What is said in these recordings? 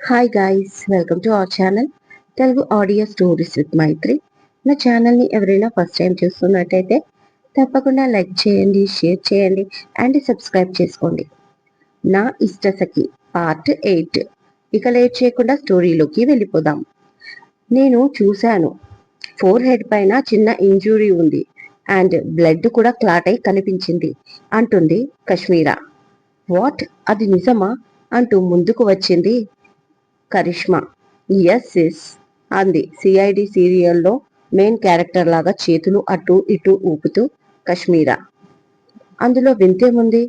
Hi guys, welcome to our channel Telugu audio stories with Maitri. నా ఛానల్ని ఎవరైనా ఫస్ట్ టైం చూస్తున్నట్టయితే తప్పకుండా లైక్ చేయండి, షేర్ చేయండి అండ్ సబ్స్క్రైబ్ చేసుకోండి. నా ఇష్టసఖి పార్ట్ 8. ఇక లేట్ చేయకుండా స్టోరీలోకి వెళ్ళిపోదాం. నేను చూశాను, ఫోర్ హెడ్ పైన చిన్న ఇంజురీ ఉంది అండ్ బ్లడ్ కూడా క్లాట్ అయి కనిపించింది అంటుంది కశ్మీరా. వాట్, అది నిజమా అంటూ ముందుకు వచ్చింది కరిష్మా. ఎస్ ఎస్ అంది సిఐడి సీరియల్లో మెయిన్ క్యారెక్టర్ లాగా చేతులు అటు ఇటు ఊపుతూ కశ్మీరా. అందులో వింతేముంది,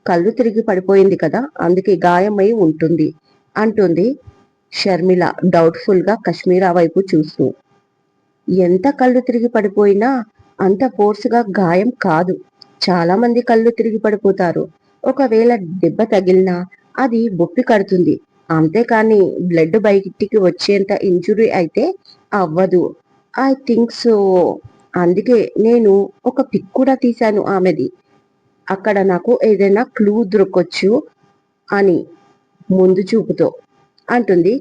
కళ్ళు తిరిగి పడిపోయింది కదా, అందుకే గాయమై ఉంటుంది అంటుంది షర్మిల డౌట్ఫుల్ గా కశ్మీరా వైపు చూస్తూ. ఎంత కళ్ళు తిరిగి పడిపోయినా అంత ఫోర్స్గా గాయం కాదు. చాలా మంది కళ్ళు తిరిగి పడిపోతారు. ఒకవేళ దెబ్బ తగిలినా అది బొప్పి కడుతుంది, అంతేకాని బ్లడ్ బయటికి వచ్చేంత ఇంజురీ అయితే అవ్వదు. I think so. అందుకే నేను ఒక పిక్ కూడా తీశాను ఆమెది. అక్కడ నాకు ఏదైనా క్లూ దొరకొచ్చు అని ముందు చూపుతో అంటుంది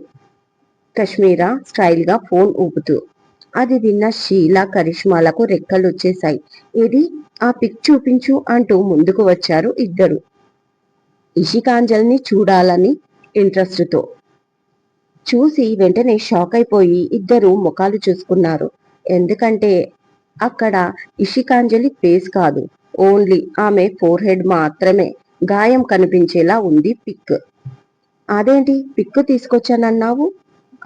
కశ్మీరా స్టైల్గా ఫోన్ ఊపుతూ. అది విన్న షీలా కరిష్మాలకు రెక్కలు వచ్చేశాయి. ఏది, ఆ పిక్ చూపించు అంటూ ముందుకు వచ్చారు ఇద్దరు, ఇషికాంజల్ని చూడాలని ఇంట్రెస్ట్తో. చూసి వెంటనే షాక్ అయిపోయి ఇద్దరు ముఖాలు చూసుకున్నారు. ఎందుకంటే అక్కడ ఇషికాంజలి ఫేస్ కాదు, ఓన్లీ ఆమె ఫోర్ హెడ్ మాత్రమే గాయం కనిపించేలా ఉంది పిక్. అదేంటి పిక్ తీసుకొచ్చానన్నావు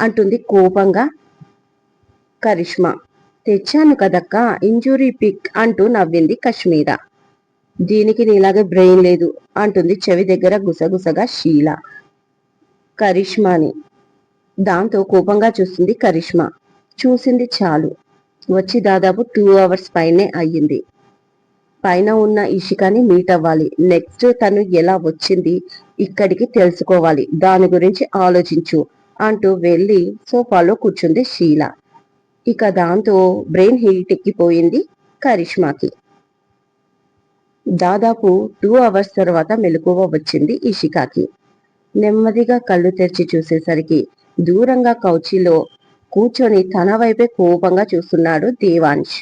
అంటుంది కోపంగా కరిష్మా. తెచ్చాను కదక్క, ఇంజురీ పిక్ అంటూ నవ్వింది కశ్మీరా. దీనికి నీలాగే బ్రెయిన్ లేదు అంటుంది చెవి దగ్గర గుసగుసగా షీల కరిష్మాని. దాంతో కోపంగా చూస్తుంది కరిష్మా. చూసింది చాలు, వచ్చి దాదాపు 2 అవర్స్ పైనే అయ్యింది. పైన ఉన్న ఇషికాని మీట్ అవ్వాలి. నెక్స్ట్ తను ఎలా వచ్చింది ఇక్కడికి తెలుసుకోవాలి, దాని గురించి ఆలోచించు అంటూ వెళ్ళి సోఫాలో కూర్చుంది షీల. ఇక దాంతో బ్రెయిన్ హీట్ ఎక్కిపోయింది కరిష్మాకి. దాదాపు 2 అవర్స్ తర్వాత మెలకువ వచ్చింది ఇషికాకి. నెమ్మదిగా కళ్ళు తెరిచి చూసేసరికి దూరంగా కౌచీలో కూర్చొని తన వైపే కోపంగా చూస్తున్నాడు దేవాంశ్.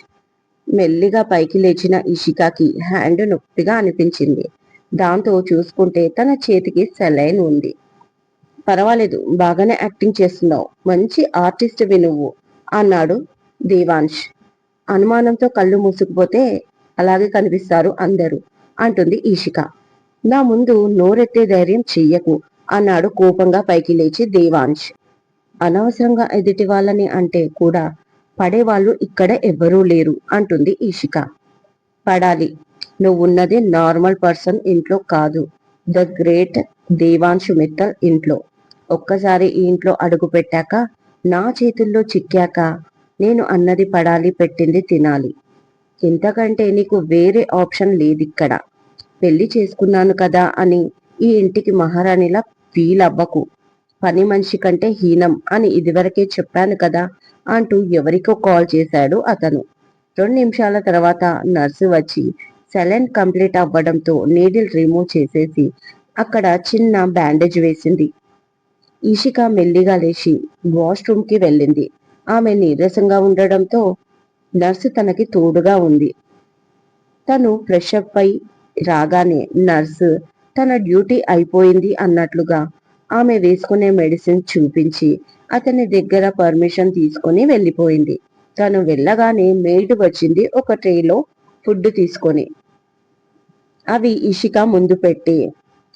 మెల్లిగా పైకి లేచిన ఇషికాకి హ్యాండ్ నొప్పిగా అనిపించింది. దాంతో చూసుకుంటే తన చేతికి సెలైన్ ఉంది. పర్వాలేదు, బాగానే యాక్టింగ్ చేస్తున్నావు, మంచి ఆర్టిస్ట్వి నువ్వు అన్నాడు దేవాంశ్. అనుమానంతో కళ్ళు మూసుకుపోతే అలాగే కనిపిస్తారు అందరూ అంటుంది ఈషిక. నా ముందు నోరెత్తే ధైర్యం చెయ్యకు అన్నాడు కోపంగా పైకి లేచి దేవాంశ్. అనవసరంగా ఎదుటి వాళ్ళని అంటే కూడా పడేవాళ్ళు ఇక్కడ ఎవ్వరూ లేరు అంటుంది ఈషిక. పడాలి, నువ్వున్నదే నార్మల్ పర్సన్ ఇంట్లో కాదు, ద గ్రేట్ దేవాంశు మిత్తల్ ఇంట్లో. ఒక్కసారి ఈ ఇంట్లో అడుగు పెట్టాక, నా చేతుల్లో చిక్కాక నేను అన్నది పడాలి, పెట్టింది తినాలి. ఇంతకంటే నీకు వేరే ఆప్షన్ లేదిక్కడ. పెళ్లి చేసుకున్నాను కదా అని ఈ ఇంటికి మహారాణిలా ఫీల్ అవ్వకు. పని మనిషి కంటే హీనం అని ఇదివరకే చెప్పాను కదా అంటూ ఎవరికో కాల్ చేశాడు అతను. 2 నిమిషాల తర్వాత నర్సు వచ్చి సెలైన్ కంప్లీట్ అవ్వడంతో నీడిల్ రిమూవ్ చేసేసి అక్కడ చిన్న బ్యాండేజ్ వేసింది. ఈషిక మెల్లిగా లేచి వాష్రూమ్కి వెళ్ళింది. ఆమె నీరసంగా ఉండడంతో నర్సు తనకి తోడుగా ఉంది. తను ఫ్రెష్ అప్ అయి రాగానే నర్సు తన డ్యూటీ అయిపోయింది అన్నట్లుగా ఆమె వేసుకునే మెడిసిన్ చూపించి అతని దగ్గర పర్మిషన్ తీసుకొని వెళ్ళిపోయింది. తను వెళ్ళగానే మెయిడ్ వచ్చింది ఒక ట్రేలో ఫుడ్ తీసుకొని. అవి ఇషిక ముందు పెట్టి,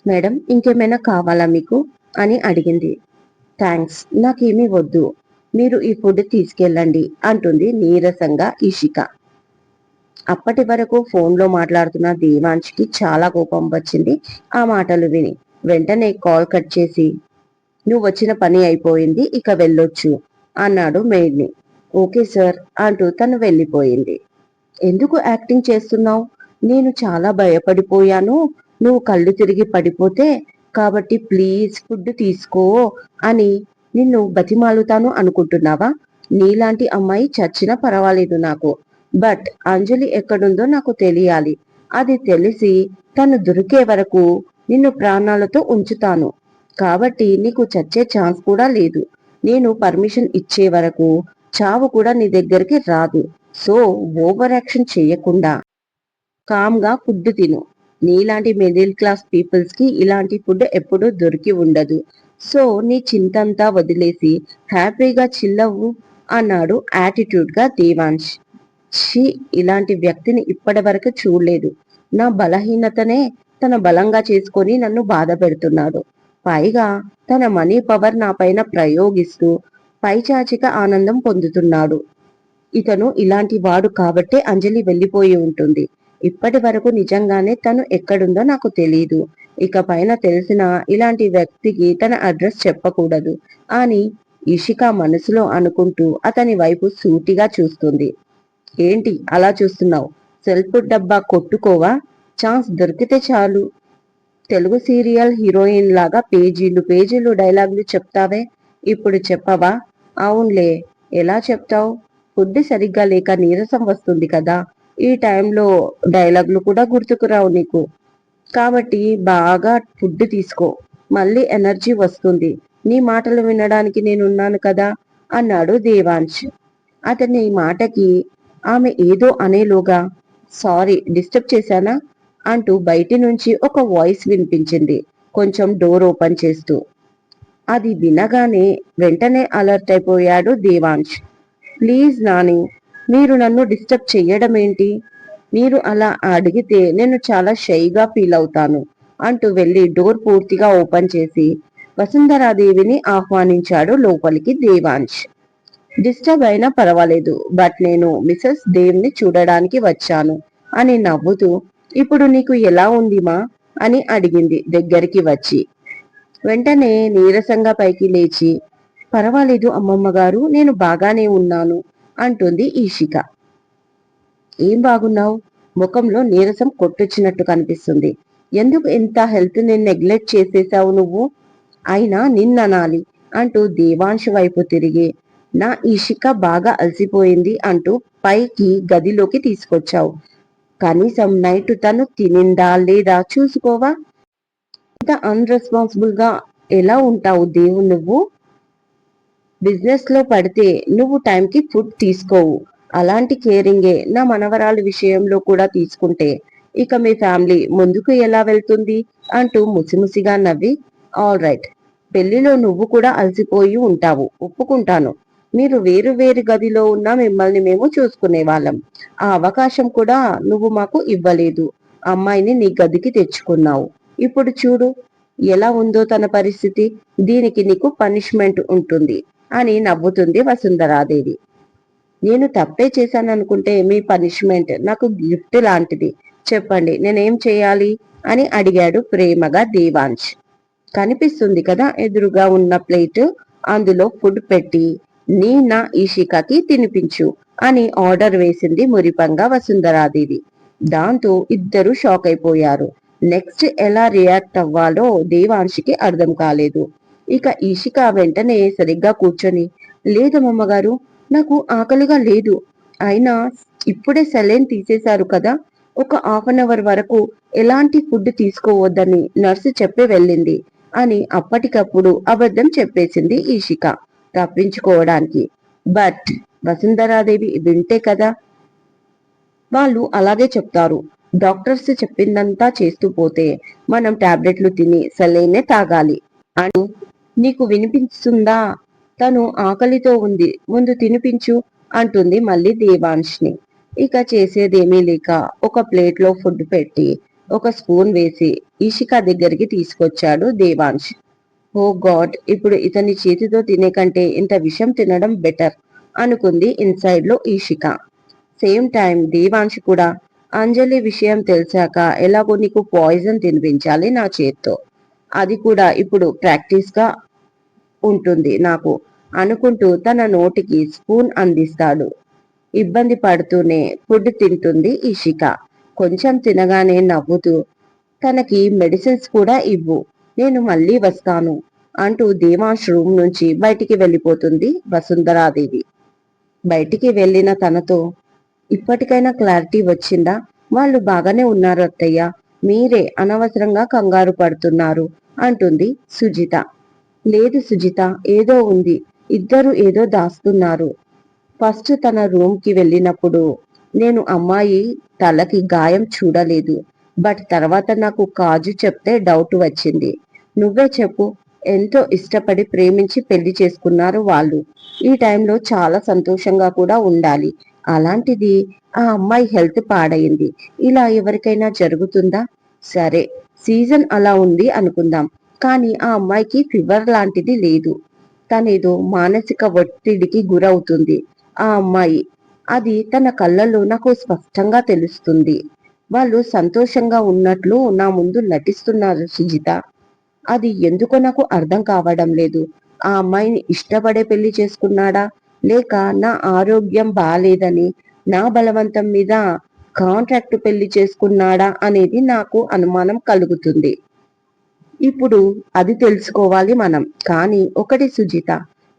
మేడం ఇంకేమైనా కావాలా మీకు అని అడిగింది. థ్యాంక్స్, నాకేమీ వద్దు, మీరు ఈ ఫుడ్ తీసుకెళ్ళండి అంటుంది నీరసంగా ఇషిక. అప్పటి వరకు ఫోన్లో మాట్లాడుతున్న దేవాంశ్కి చాలా కోపం వచ్చింది ఆ మాటలు విని. వెంటనే కాల్ కట్ చేసి, నువ్వు వచ్చిన పని అయిపోయింది, ఇక వెళ్ళొచ్చు అన్నాడు మెయిడ్ని. ఓకే సార్ అంటూ తను వెళ్ళిపోయింది. ఎందుకు యాక్టింగ్ చేస్తున్నావు? నేను చాలా భయపడిపోయాను నువ్వు కళ్ళు తిరిగి పడిపోతే, కాబట్టి ప్లీజ్ ఫుడ్ తీసుకో అని నిన్ను బతిమాలుతాను అనుకుంటున్నావా? నీలాంటి అమ్మాయి చచ్చినా పర్వాలేదు నాకు, బట్ అంజలి ఎక్కడుందో నాకు తెలియాలి. అది తెలిసి తను దొరికే వరకు నిన్ను ప్రాణాలతో ఉంచుతాను. కాబట్టి నీకు చచ్చే ఛాన్స్ కూడా లేదు. నేను పర్మిషన్ ఇచ్చే వరకు చావు కూడా నీ దగ్గరికి రాదు. సో ఓవర్ యాక్షన్ చెయ్యకుండా కామ్గా ఫుడ్ తిను. నీలాంటి మిడిల్ క్లాస్ పీపుల్స్ కి ఇలాంటి ఫుడ్ ఎప్పుడూ దొరికి ఉండదు. సో నీ చింతంతా వదిలేసి హ్యాపీగా చిల్లవు అన్నాడు యాటిట్యూడ్ గా దేవాంశ్. ఛీ, ఇలాంటి వ్యక్తిని ఇప్పటి వరకు చూడలేదు. నా బలహీనతనే తన బలంగా చేసుకొని నన్ను బాధ పెడుతున్నాడు. పైగా తన మనీ పవర్ నా పైన ప్రయోగిస్తూ పైచాచిక ఆనందం పొందుతున్నాడు. ఇతను ఇలాంటి వాడు కాబట్టే అంజలి వెళ్ళిపోయి ఉంటుంది. ఇప్పటి వరకు నిజంగానే తను ఎక్కడుందో నాకు తెలీదు. ఇక పైన తెలిసిన ఇలాంటి వ్యక్తికి తన అడ్రస్ చెప్పకూడదు అని ఇషిక మనసులో అనుకుంటూ అతని వైపు సూటిగా చూస్తుంది. ఏంటి అలా చూస్తున్నావు? సెల్ఫ్ డబ్బా కొట్టుకోవా? ఛాన్స్ దొరికితే చాలు తెలుగు సీరియల్ హీరోయిన్ లాగా పేజీలు పేజీలు డైలాగులు చెప్తావే, ఇప్పుడు చెప్పవా? అవునులే, ఎలా చెప్తావు? ఫుడ్ సరిగ్గా లేక నీరసం వస్తుంది కదా, ఈ టైంలో డైలాగులు కూడా గుర్తుకు రావు నీకు. కాబట్టి బాగా ఫుడ్ తీసుకో, మళ్ళీ ఎనర్జీ వస్తుంది. నీ మాటలు వినడానికి నేనున్నాను కదా అన్నాడు దేవాంశ్. అతని మాటకి ఆమె ఏదో అనేలోగా సారీ డిస్టర్బ్ చేశానా అంటూ బయటి నుంచి ఒక వాయిస్ వినిపించింది, కొంచెం డోర్ ఓపెన్ చేస్తూ. అది వినగానే వెంటనే అలర్ట్ అయిపోయాడు దేవాంశ్. ప్లీజ్ నాని, మీరు నన్ను డిస్టర్బ్ చెయ్యడం ఏంటి? మీరు అలా అడిగితే నేను చాలా షైగా ఫీల్ అవుతాను అంటూ వెళ్ళి డోర్ పూర్తిగా ఓపెన్ చేసి వసుంధరాదేవిని ఆహ్వానించాడు లోపలికి దేవాంశ్. డిస్టర్బ్ అయినా పర్వాలేదు, బట్ నేను మిసెస్ దేవ్ని చూడడానికి వచ్చాను అని నవ్వుతూ, ఇప్పుడు నీకు ఎలా ఉంది మా అని అడిగింది దగ్గరికి వచ్చి. వెంటనే నీరసంగా పైకి లేచి, పర్వాలేదు అమ్మమ్మ గారు, నేను బాగానే ఉన్నాను అంటుంది ఈషిక. ఏం బాగున్నావు? ముఖంలో నీరసం కొట్టొచ్చినట్టు కనిపిస్తుంది. ఎందుకు ఇంత హెల్త్ ని నెగ్లెక్ట్ చేసేసావు నువ్వు? అయినా నిన్ననాలి అంటూ దేవాంశ్ వైపు తిరిగి, నా ఈషిక బాగా అలసిపోయింది అంటూ పైకి గదిలోకి తీసుకొచ్చావు. కనీసం నైట్ తను తినిందా లేదా చూసుకోవా? ఇంత అన్రెస్పాన్సిబుల్ గా ఎలా ఉంటావు దేవు నువ్వు? బిజినెస్ లో పడితే నువ్వు టైంకి ఫుడ్ తీసుకోవు. అలాంటి కేరింగే నా మనవరాలు విషయంలో కూడా తీసుకుంటే ఇక మీ ఫ్యామిలీ ముందుకు ఎలా వెళ్తుంది అంటూ ముసిముసిగా నవ్వి, ఆల్ రైట్, పెళ్లిలో నువ్వు కూడా అలసిపోయి ఉంటావు, ఒప్పుకుంటాను. మీరు వేరు వేరు గదిలో ఉన్న మిమ్మల్ని మేము చూసుకునే వాళ్ళం. ఆ అవకాశం కూడా నువ్వు మాకు ఇవ్వలేదు. అమ్మాయిని నీ గదికి తెచ్చుకున్నావు. ఇప్పుడు చూడు ఎలా ఉందో తన పరిస్థితి. దీనికి నీకు పనిష్మెంట్ ఉంటుంది అని నవ్వుతుంది వసుంధరాదేవి. నేను తప్పే చేశాననుకుంటే మీ పనిష్మెంట్ నాకు గిఫ్ట్ లాంటిది. చెప్పండి నేనేం చేయాలి అని అడిగాడు ప్రేమగా దేవాంశ్. కనిపిస్తుంది కదా ఎదురుగా ఉన్న ప్లేట్, అందులో ఫుడ్ పెట్టి నీ నా ఈషికకి తినిపించు అని ఆర్డర్ వేసింది మురిపంగా వసుంధరాదేవి. దాంతో ఇద్దరు షాక్ అయిపోయారు. నెక్స్ట్ ఎలా రియాక్ట్ అవ్వాలో దేవాంశికి అర్థం కాలేదు. ఇక ఈషిక వెంటనే సరిగ్గా కూర్చొని, లేదు మమ్మగారు, నాకు ఆకలిగా లేదు. అయినా ఇప్పుడే సెలైన్ తీసేశారు కదా, ఒక హాఫ్ అన్ అవర్ వరకు ఎలాంటి ఫుడ్ తీసుకోవద్దని నర్సు చెప్పి వెళ్ళింది అని అప్పటికప్పుడు అబద్ధం చెప్పేసింది ఈషిక తప్పించుకోవడానికి. బట్ వసుంధరాదేవి వింటే కదా, వాళ్ళు అలాగే చెప్తారు. డాక్టర్స్ చెప్పిందంతా చేస్తూ పోతే మనం టాబ్లెట్లు తిని సెలైనే తాగాలి అని నీకు వినిపిస్తుందా? తను ఆకలితో ఉంది, ముందు తినిపించు అంటుంది మళ్ళీ దేవాంశ్ని. ఇక చేసేదేమీ లేక ఒక ప్లేట్లో ఫుడ్ పెట్టి ఒక స్పూన్ వేసి ఈషిక దగ్గరికి తీసుకొచ్చాడు దేవాంశ్. ఓ గాడ్, ఇప్పుడు ఇతని చేతితో తినే కంటే ఇంత విషం తినడం బెటర్ అనుకుంది ఇన్సైడ్ లో ఈషిక. సేమ్ టైం దేవాంశ్ కూడా, అంజలి విషయం తెలిసాక ఎలాగో నీకు పాయిజన్ తినిపించాలి నా చేత్తో, అది కూడా ఇప్పుడు ప్రాక్టీస్ గా ఉంటుంది నాకు అనుకుంటూ తన నోటికి స్పూన్ అందిస్తాడు. ఇబ్బంది పడుతూనే ఫుడ్ తింటుంది ఈషిక. కొంచెం తినగానే నవ్వుతూ, తనకి మెడిసిన్స్ కూడా ఇవ్వు, నేను మళ్ళీ వస్తాను అంటూ దేవాంశ్ రూమ్ నుంచి బయటికి వెళ్ళిపోతుంది వసుంధరాదేవి. బయటికి వెళ్ళిన తనతో, ఇప్పటికైనా క్లారిటీ వచ్చిందా? వాళ్ళు బాగానే ఉన్నారు అత్తయ్య, మీరే అనవసరంగా కంగారు పడుతున్నారు అంటుంది సుజిత. లేదు సుజిత, ఏదో ఉంది. ఇద్దరు ఏదో దాస్తున్నారు. ఫస్ట్ తన రూమ్ కి వెళ్ళినప్పుడు నేను అమ్మాయి తలకి గాయం చూడలేదు. బట్ తర్వాత నాకు కాజు చెప్తే డౌట్ వచ్చింది. నువ్వే చెప్పు. ఎంతో ఇష్టపడి ప్రేమించి పెళ్లి చేసుకున్నారు వాళ్ళు. ఈ టైంలో చాలా సంతోషంగా కూడా ఉండాలి. అలాంటిది ఆ అమ్మాయి హెల్త్ పాడైంది. ఇలా ఎవరికైనా జరుగుతుందా? సరే, సీజన్ అలా ఉంది అనుకుందాం. కానీ ఆ అమ్మాయికి ఫీవర్ లాంటిది లేదు. తనేదో మానసిక ఒత్తిడికి గురవుతుంది. ఆ అమ్మాయి, అది తన కళ్ళల్లో నాకు స్పష్టంగా తెలుస్తుంది. వాళ్ళు సంతోషంగా ఉన్నట్లు నా ముందు నటిస్తున్నారు సుజిత. అది ఎందుకో నాకు అర్థం కావడం లేదు. ఆ అమ్మాయిని ఇష్టపడే పెళ్లి చేసుకున్నాడా, లేక నా ఆరోగ్యం బాలేదని నా బలవంతం మీద కాంట్రాక్ట్ పెళ్లి చేసుకున్నాడా అనేది నాకు అనుమానం కలుగుతుంది. ఇప్పుడు అది తెలుసుకోవాలి మనం. కానీ ఒకటి సుజిత,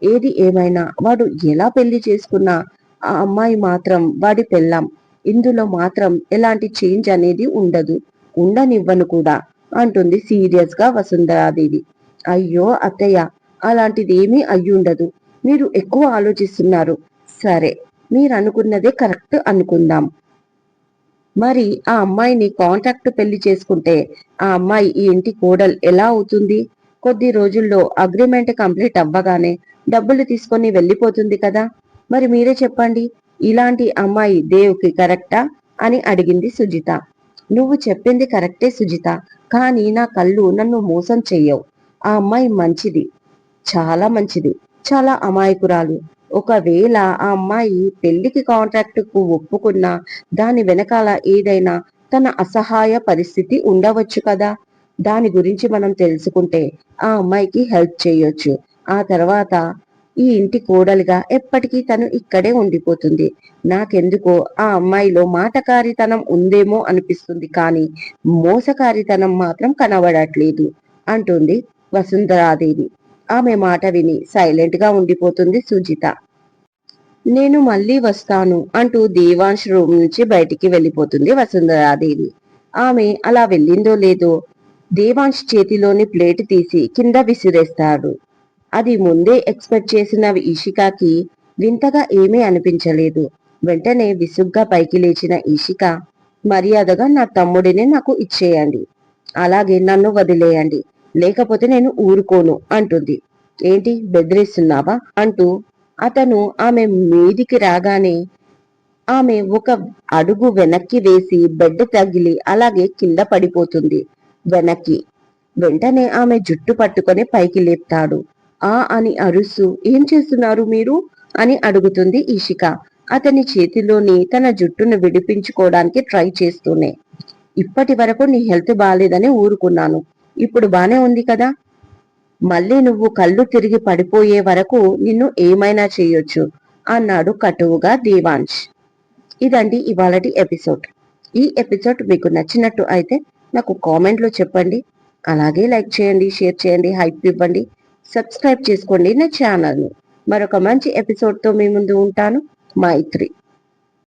ఏది ఏమైనా వాడు ఎలా పెళ్లి చేసుకున్నా ఆ అమ్మాయి మాత్రం వాడి పెళ్ళాం. ఇందులో మాత్రం ఎలాంటి చేంజ్ అనేది ఉండదు, ఉండనివ్వను కూడా అంటుంది సీరియస్ గా వసుంధరాదేవి. అయ్యో అత్తయ్య, అలాంటిది ఏమీ అయ్యుండదు. మీరు ఎక్కువ ఆలోచిస్తున్నారు. సరే, మీరు అనుకున్నదే కరెక్ట్ అనుకుందాం. మరి ఆ అమ్మాయిని కాంట్రాక్ట్ పెళ్లి చేసుకుంటే ఆ అమ్మాయి ఈ ఇంటి కోడలు ఎలా అవుతుంది? కొద్ది రోజుల్లో అగ్రిమెంట్ కంప్లీట్ అవ్వగానే డబ్బులు తీసుకొని వెళ్ళిపోతుంది కదా. మరి మీరే చెప్పండి, ఇలాంటి అమ్మాయి దేవుకి కరెక్టా అని అడిగింది సుజిత. నువ్వు చెప్పింది కరెక్టే సుజిత, కానీ నా కళ్ళు నన్ను మోసం చెయ్యవు. ఆ అమ్మాయి మంచిది, చాలా మంచిది, చాలా అమాయకురాలు. ఒకవేళ ఆ అమ్మాయి పెళ్లికి కాంట్రాక్టుకు ఒప్పుకున్నా దాని వెనకాల ఏదైనా తన అసహాయ పరిస్థితి ఉండవచ్చు కదా. దాని గురించి మనం తెలుసుకుంటే ఆ అమ్మాయికి హెల్ప్ చేయొచ్చు. ఆ తర్వాత ఈ ఇంటి కోడలిగా ఎప్పటికీ తను ఇక్కడే ఉండిపోతుంది. నాకెందుకో ఆ అమ్మాయిలో మాటకారితనం ఉందేమో అనిపిస్తుంది, కానీ మోసకారితనం మాత్రం కనబడట్లేదు అంటుంది వసుంధరాదేవి. ఆమె మాట విని సైలెంట్ గా ఉండిపోతుంది సుజిత. నేను మళ్ళీ వస్తాను అంటూ దేవాంశ్ రూమ్ నుంచి బయటికి వెళ్ళిపోతుంది వసుంధరాదేవి. ఆమె అలా వెళ్ళిందో లేదో దేవాంశ్ చేతిలోని ప్లేట్ తీసి కింద విసిరేస్తాడు. అది ముందే ఎక్స్పెక్ట్ చేసిన ఈషికాకి వింతగా ఏమీ అనిపించలేదు. వెంటనే విసుగ్గా పైకి లేచిన ఈషిక, మర్యాదగా నా తమ్ముడిని నాకు ఇచ్చేయండి, అలాగే నన్ను వదిలేయండి, లేకపోతే నేను ఊరుకోను అంటుంది. ఏంటి బెదిరిస్తున్నావా అంటూ అతను ఆమె మీదికి రాగానే ఆమె ఒక అడుగు వెనక్కి వేసి బెడ్ తగిలి అలాగే కింద పడిపోతుంది వెనక్కి. వెంటనే ఆమె జుట్టు పట్టుకొని పైకి లేపుతాడు. ఆ అని అరుస్తూ, ఏం చేస్తున్నారు మీరు అని అడుగుతుంది ఈషిక, అతని చేతిలోని తన జుట్టును విడిపించుకోవడానికి ట్రై చేస్తూనే. ఇప్పటి వరకు నీ హెల్త్ బాలేదని ఊరుకున్నాను, ఇప్పుడు బానే ఉంది కదా. మళ్ళీ నువ్వు కళ్ళు తిరిగి పడిపోయే వరకు నిన్ను ఏమైనా చేయొచ్చు అన్నాడు కటువుగా దేవాంశ్. ఇదండి ఇవాళటి ఎపిసోడ్. ఈ ఎపిసోడ్ మీకు నచ్చినట్టు అయితే నాకు కామెంట్లో చెప్పండి. అలాగే లైక్ చేయండి, షేర్ చేయండి, హైప్ ఇవ్వండి, సబ్స్క్రైబ్ చేసుకోండి నా ఛానల్ను. మరొక మంచి ఎపిసోడ్తో మీ ముందు ఉంటాను. మైత్రి.